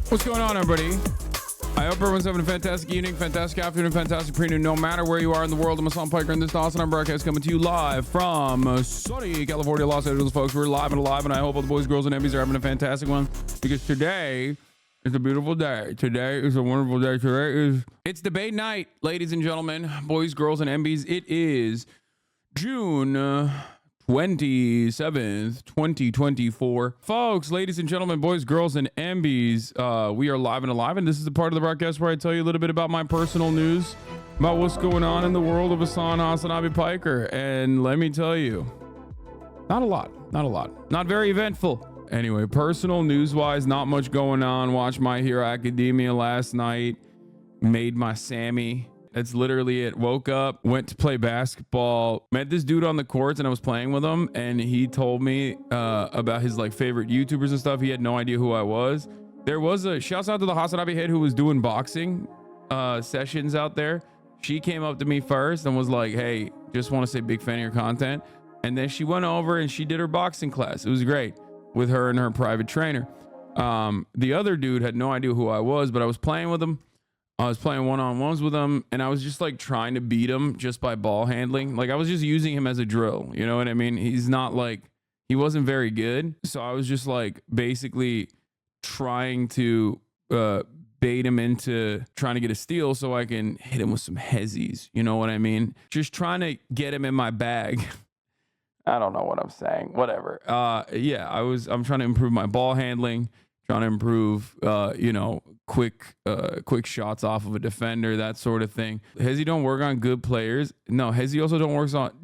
What's going on, everybody? I hope everyone's having a fantastic evening, fantastic afternoon, fantastic pre-noon, no matter where you are in the world. I'm Hassan Piker, and this is awesome. I'm broadcast coming to you live from sunny California, Los Angeles, folks. We're live and alive, and I hope all the boys, girls, and MBs are having a fantastic one, because today is a beautiful day. Today is a wonderful day. It's debate night, ladies and gentlemen, boys, girls, and MBs. It is June 27th, 2024. Folks, ladies and gentlemen, boys, girls, and MBs, we are live and alive, and this is the part of the broadcast where I tell you a little bit about my personal news, about what's going on in the world of Hassan Hasanabi Piker. And let me tell you, not a lot, not very eventful. Anyway, personal news-wise, not much going on. Watched My Hero Academia last night, made my Sammy. That's literally it. Woke up, went to play basketball, met this dude on the courts, and I was playing with him, and he told me about his like favorite YouTubers and stuff. He had no idea who I was. There was a shouts out to the Hasanabi head who was doing boxing sessions out there. She came up to me first and was like, "Hey, just want to say big fan of your content." And then she went over and she did her boxing class. It was great with her and her private trainer. The other dude had no idea who I was, but I was playing with him. I was playing one-on-ones with him, and I was just like trying to beat him just by ball handling. Like I was just using him as a drill. You know what I mean? He's not like, he wasn't very good. So I was just like basically trying to bait him into trying to get a steal so I can hit him with some HESIS. You know what I mean? Just trying to get him in my bag. I don't know what I'm saying. Whatever. Yeah, I'm trying to improve my ball handling, trying to improve, quick shots off of a defender, that sort of thing. Hezi don't work on good players. No, Hezi also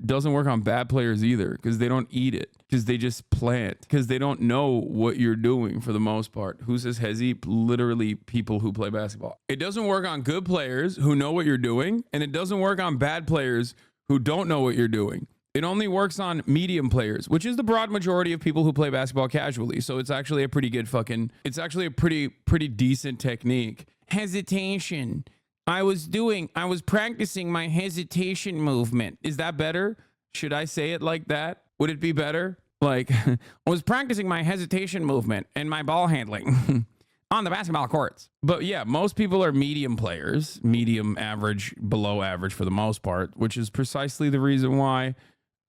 doesn't work on bad players either, because they don't eat it, because they just plant, because they don't know what you're doing for the most part. Who says Hezi? Literally people who play basketball. It doesn't work on good players who know what you're doing, and it doesn't work on bad players who don't know what you're doing. It only works on medium players, which is the broad majority of people who play basketball casually. So it's actually a pretty good pretty decent technique. Hesitation. I was practicing my hesitation movement. Is that better? Should I say it like that? Would it be better? Like, I was practicing my hesitation movement and my ball handling on the basketball courts. But yeah, most people are medium players, medium, average, below average for the most part, which is precisely the reason why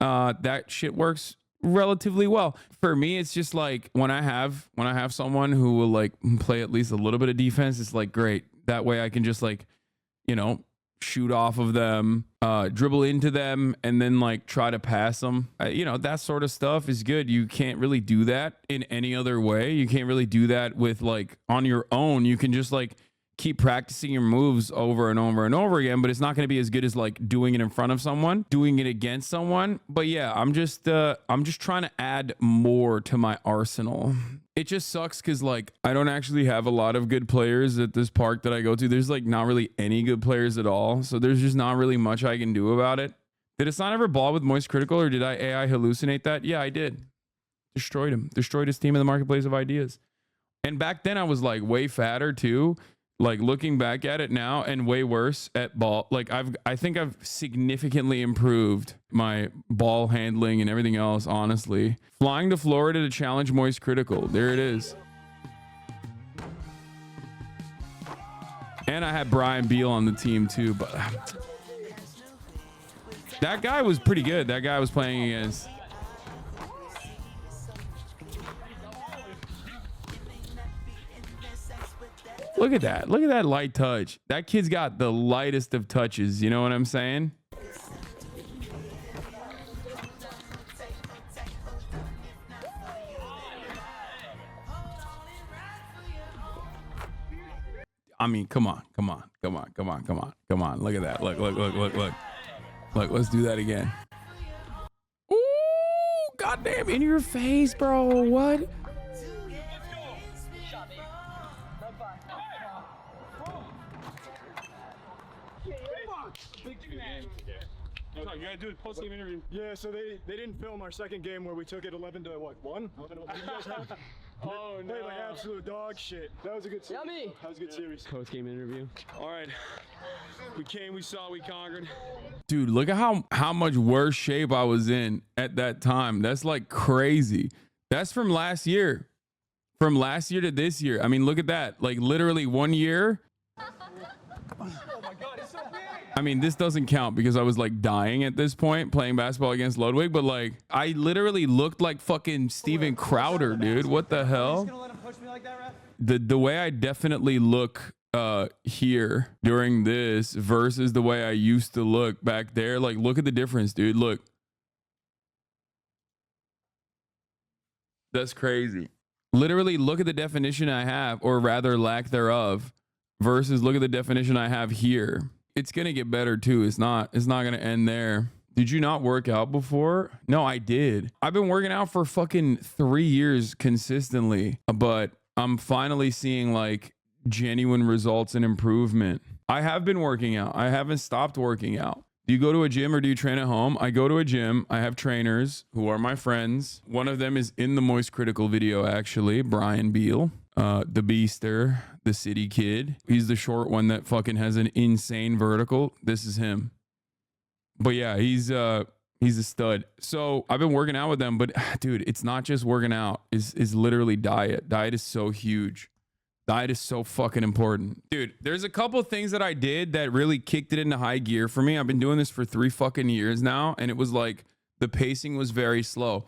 that shit works relatively well. For me, it's just like when I have someone who will like play at least a little bit of defense, it's like great. That way I can just like, shoot off of them, dribble into them, and then like try to pass them. That sort of stuff is good. You can't really do that in any other way. You can't really do that with like on your own. You can just like keep practicing your moves over and over and over again, but it's not going to be as good as like doing it in front of someone, doing it against someone. But yeah, I'm just trying to add more to my arsenal. It just sucks because like I don't actually have a lot of good players at this park that I go to. There's like not really any good players at all, so there's just not really much I can do about it. Did Hassan ever ball with MOISTCRITIKAL, or did I AI hallucinate that? Yeah, I did. Destroyed him. Destroyed his team in the marketplace of ideas. And back then I was like way fatter too. Like looking back at it now, and way worse at ball. Like I think I've significantly improved my ball handling and everything else, honestly. Flying to Florida to challenge MOISTCRITIKAL. There it is. And I had Brian Beal on the team too, but that guy was pretty good. That guy was playing against. Look at that. Look at that light touch. That kid's got the lightest of touches. You know what I'm saying? I mean, come on. Look at that. Look, let's do that again. Ooh, goddamn, in your face, bro. What? You gotta do a post-game interview. Yeah, so they didn't film our second game where we took it 11 to what, 1? You guys have? Oh no! Played like absolute dog shit. That was a good series. Yummy. That was a good series. Post-game interview. All right, we came, we saw, we conquered. Dude, look at how much worse shape I was in at that time. That's like crazy. That's from last year. From last year to this year. I mean, look at that. Like literally 1 year. I mean, this doesn't count because I was like dying at this point playing basketball against Ludwig, but like I literally looked like fucking Steven Crowder, dude. What the hell? The way I definitely look here during this versus the way I used to look back there, like look at the difference, dude. Look. That's crazy. Literally look at the definition I have, or rather lack thereof, versus look at the definition I have here. It's gonna get better too. It's not gonna end there. Did you not work out before? No, I did. I've been working out for fucking 3 years consistently, but I'm finally seeing like genuine results and improvement. I have been working out. I haven't stopped working out. Do you go to a gym or do you train at home? I go to a gym. I have trainers who are my friends. One of them is in the MOISTCRITIKAL video, actually, Brian Beal, the Beaster, the city kid. He's the short one that fucking has an insane vertical. This is him. But yeah, he's a stud. So I've been working out with them, but dude, it's not just working out. It's literally diet. Diet is so huge. Diet is so fucking important. Dude, there's a couple of things that I did that really kicked it into high gear for me. I've been doing this for 3 fucking years now, and it was like the pacing was very slow.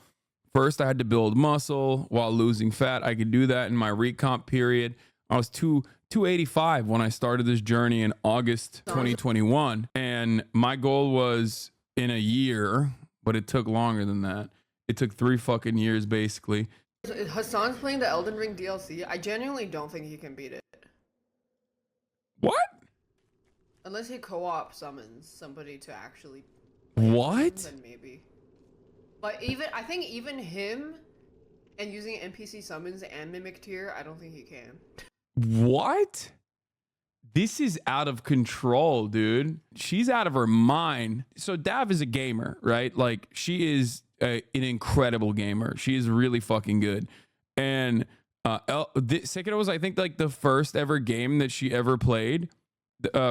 First, I had to build muscle while losing fat. I could do that in my recomp period. I was 285 when I started this journey in August 2021, and my goal was in a year, but it took longer than that. It took 3 fucking years, basically. Hassan's playing the Elden Ring DLC. I genuinely don't think he can beat it. What? Unless he co-op summons somebody to actually what? Then maybe. But I think even him and using NPC summons and mimic tier, I don't think he can. What? This is out of control, dude. She's out of her mind. So Dav is a gamer, right? Like she is an incredible gamer. She is really fucking good. And Sekiro was, I think, like the first ever game that she ever played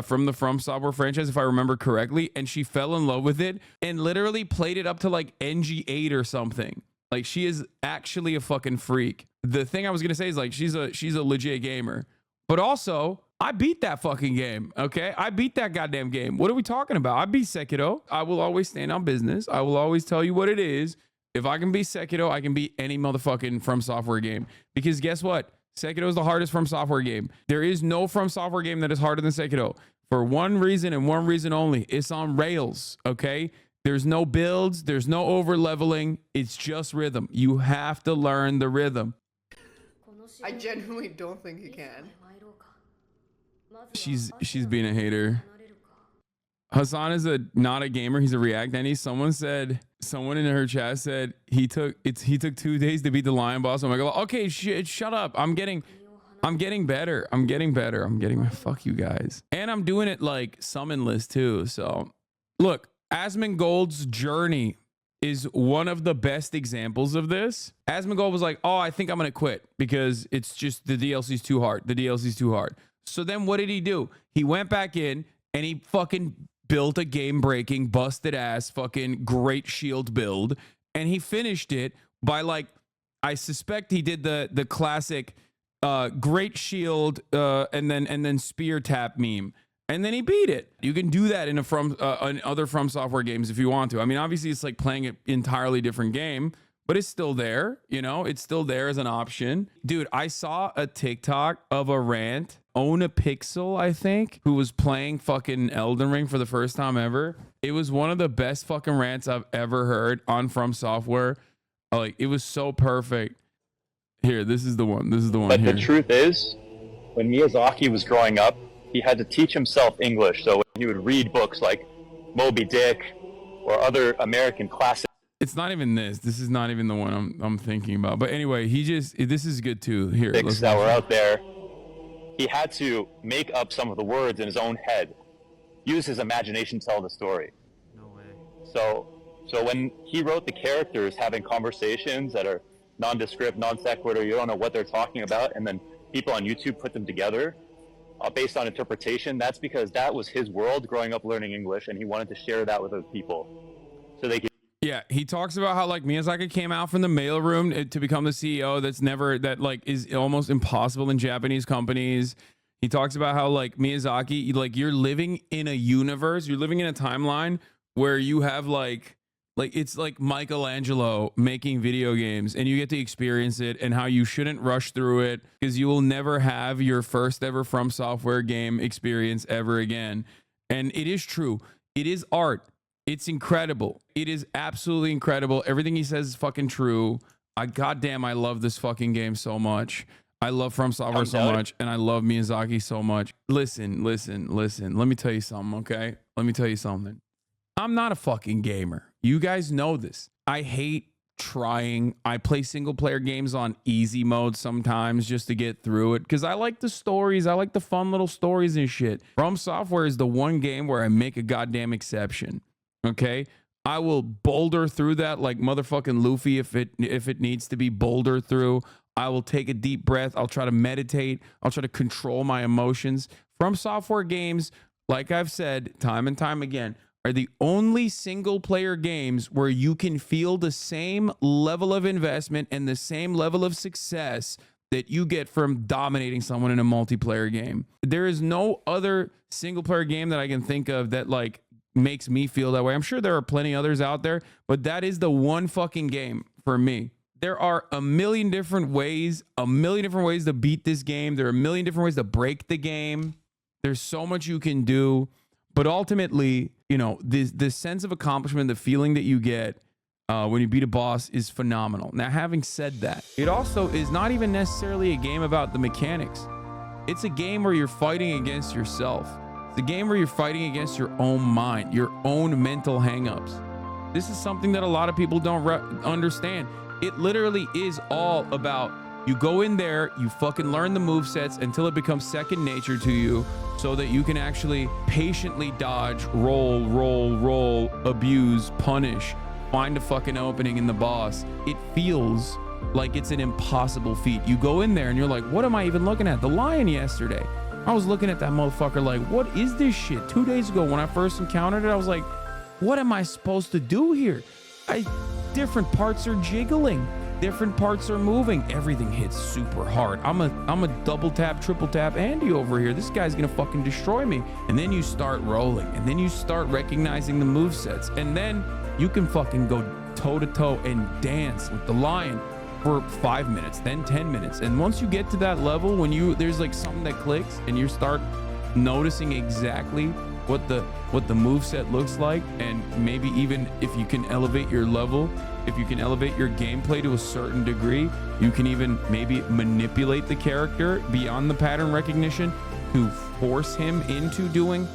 from the From Software franchise, if I remember correctly. And she fell in love with it and literally played it up to like NG8 or something. Like she is actually a fucking freak. The thing I was gonna say is like she's a legit gamer, but also I beat that fucking game. Okay, I beat that goddamn game. What are we talking about? I beat Sekiro. I will always stand on business. I will always tell you what it is. If I can beat Sekiro, I can beat any motherfucking From Software game. Because guess what? Sekiro is the hardest From Software game. There is no From Software game that is harder than Sekiro. For one reason and one reason only. It's on rails. Okay. There's no builds. There's no over leveling. It's just rhythm. You have to learn the rhythm. I genuinely don't think he can. She's being a hater. Hassan is not a gamer. He's a React Any. Someone in her chat said he took 2 days to beat the lion boss. I'm like, okay, shut up. I'm getting better. Fuck you guys. And I'm doing it like summonless too. So look, Asmongold's journey is one of the best examples of this. Asmongold was like, oh, I think I'm gonna quit because it's just the DLC's too hard. The DLC's too hard. So then what did he do? He went back in and he fucking built a game-breaking, busted ass, fucking great shield build, and he finished it by like, I suspect he did the classic great shield and then spear tap meme. And then he beat it. You can do that in other From Software games if you want to. I mean, obviously it's like playing an entirely different game, but it's still there. You know, it's still there as an option. Dude, I saw a TikTok of a rant, OHNEPIXEL, I think, who was playing fucking Elden Ring for the first time ever. It was one of the best fucking rants I've ever heard on From Software. Like, it was so perfect. Here, this is the one. But here. The truth is, when Miyazaki was growing up, he had to teach himself English, so he would read books like Moby Dick or other American classics. It's not even this. This is not even the one I'm thinking about. But anyway, this is good too. Here, that were out there. He had to make up some of the words in his own head, use his imagination to tell the story. No way. So when he wrote the characters having conversations that are nondescript, non sequitur, you don't know what they're talking about, and then people on YouTube put them together based on interpretation, that's because that was his world growing up learning English, and he wanted to share that with other people so they could. Yeah, he talks about how like Miyazaki came out from the mailroom to become the CEO. That like is almost impossible in Japanese companies. He talks about how like Miyazaki, like you're living in a universe, you're living in a timeline where you have like it's like Michelangelo making video games and you get to experience it, and how you shouldn't rush through it because you will never have your first ever From Software game experience ever again. And it is true. It is art. It's incredible. It is absolutely incredible. Everything he says is fucking true. Goddamn, I love this fucking game so much. I love From Software so much, and I love Miyazaki so much. Listen. Let me tell you something, okay? Let me tell you something. I'm not a fucking gamer. You guys know this. I hate trying. I play single player games on easy mode sometimes just to get through it because I like the stories. I like the fun little stories and shit. From Software is the one game where I make a goddamn exception. Okay? I will boulder through that like motherfucking Luffy if it needs to be bouldered through. I will take a deep breath. I'll try to meditate. I'll try to control my emotions. From Software games, like I've said time and time again, are the only single player games where you can feel the same level of investment and the same level of success that you get from dominating someone in a multiplayer game. There is no other single player game that I can think of that like makes me feel that way. I'm sure there are plenty others out there, but that is the one fucking game for me. There are a million different ways to beat this game. There are a million different ways to break the game. There's so much you can do, but ultimately, you know, the sense of accomplishment, the feeling that you get when you beat a boss is phenomenal. Now, having said that, it also is not even necessarily a game about the mechanics. It's a game where you're fighting against yourself. It's a game where you're fighting against your own mind, your own mental hangups. This is something that a lot of people don't understand. It literally is all about you go in there, you fucking learn the movesets until it becomes second nature to you so that you can actually patiently dodge, roll, abuse, punish, find a fucking opening in the boss. It feels like it's an impossible feat. You go in there and you're like, what am I even looking at? The lion yesterday. I was looking at that motherfucker like, what is this shit? 2 days ago when I first encountered it, I was like, what am I supposed to do here? Different parts are jiggling. Different parts are moving. Everything hits super hard. I'm a double tap, triple tap Andy over here. This guy's gonna fucking destroy me. And then you start rolling, and then you start recognizing the movesets, and then you can fucking go toe to toe and dance with the lion for 5 minutes, then 10 minutes. And once you get to that level, when there's like something that clicks, and you start noticing exactly what the moveset looks like, and maybe even if you can elevate your level, if you can elevate your gameplay to a certain degree, you can even maybe manipulate the character beyond the pattern recognition to force him into doing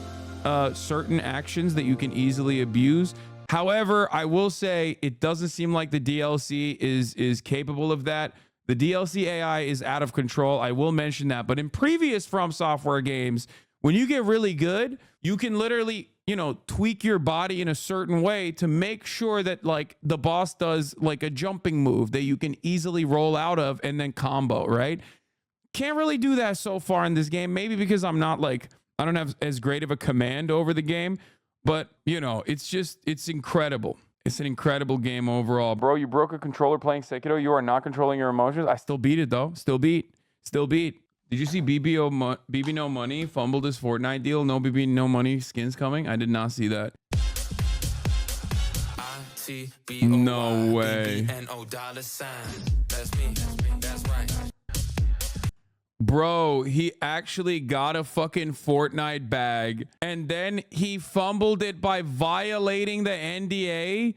certain actions that you can easily abuse. However, I will say it doesn't seem like the DLC is capable of that. The DLC AI is out of control. I will mention that. But in previous From Software games, when you get really good, you can literally, you know, tweak your body in a certain way to make sure that like the boss does like a jumping move that you can easily roll out of and then combo, right? Can't really do that so far in this game. Maybe because I don't have as great of a command over the game, but you know, it's incredible. It's an incredible game overall. Bro, you broke a controller playing Sekiro. You are not controlling your emotions. I still beat it though. Still beat. Did you see BBNO Money fumbled his Fortnite deal? No BBNO Money skins coming? I did not see that. No way. Bro, he actually got a fucking Fortnite bag and then he fumbled it by violating the NDA.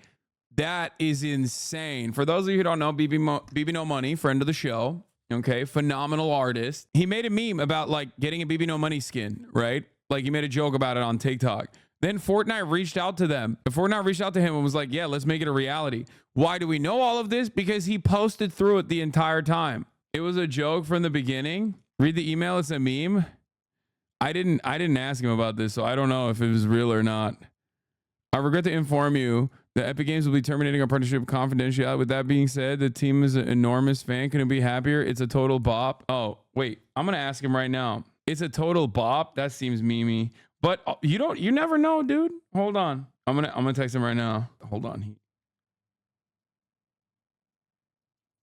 That is insane. For those of you who don't know, BBNO Money, friend of the show, okay, phenomenal artist. He made a meme about like getting a BBNO Money skin, right? Like he made a joke about it on TikTok. Then Fortnite reached out to them. Fortnite reached out to him and was like, yeah, let's make it a reality. Why do we know all of this? Because he posted through it the entire time. It was a joke from the beginning. Read the email. It's a meme. I didn't ask him about this, so I don't know if it was real or not. I regret to inform you that Epic Games will be terminating our partnership confidentiality. With that being said, the team is an enormous fan. Couldn't be happier. It's a total bop. Oh, wait. I'm going to ask him right now. It's a total bop. That seems memey. But you never know, dude. Hold on. I'm going to text him right now. Hold on.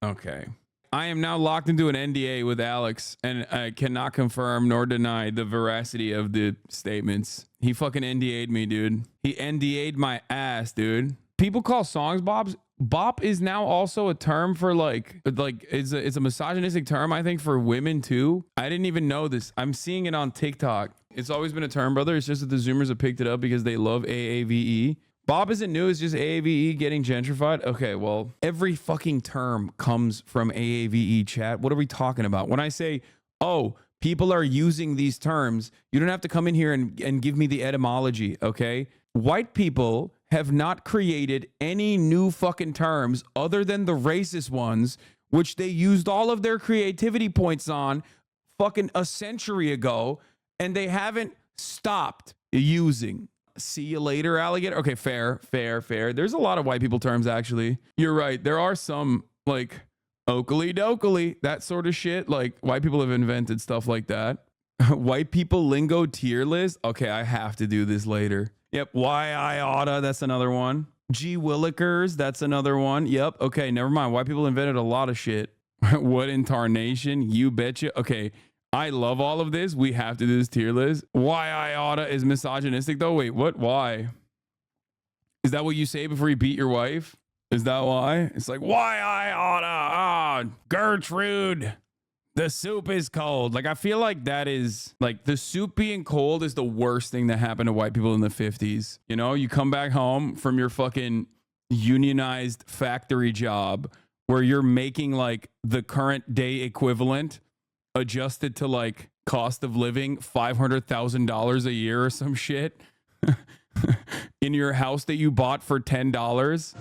Okay. I am now locked into an NDA with Alex, and I cannot confirm nor deny the veracity of the statements. He fucking NDA'd me, dude. He NDA'd my ass, dude. People call songs bops. Bop is now also a term for like it's a misogynistic term, I think, for women too. I didn't even know this. I'm seeing it on TikTok. It's always been a term, brother. It's just that the Zoomers have picked it up because they love AAVE. Bob isn't new. It's just AAVE getting gentrified. Okay, well, every fucking term comes from AAVE, chat. What are we talking about? When I say, oh, people are using these terms, you don't have to come in here and give me the etymology, okay? White people have not created any new fucking terms other than the racist ones, which they used all of their creativity points on fucking a century ago, and they haven't stopped using. See you later, alligator. Okay, fair. There's a lot of white people terms, actually. You're right. There are some like Oakley dokley, that sort of shit. Like white people have invented stuff like that. White people lingo tier list. Okay, I have to do this later. Yep. Why I oughta. That's another one. G Willikers. That's another one. Yep. Okay, never mind. White people invented a lot of shit. What in tarnation? You betcha. Okay. I love all of this. We have to do this tier list. Why I oughta is misogynistic though. Wait, what? Why? Is that what you say before you beat your wife? Is that why? It's like, why I oughta? Ah, Gertrude, the soup is cold. Like, I feel like that is like the soup being cold is the worst thing that happened to white people in the 50s. You know, you come back home from your fucking unionized factory job where you're making like the current day equivalent adjusted to like cost of living, $500,000 a year or some shit in your house that you bought for $10.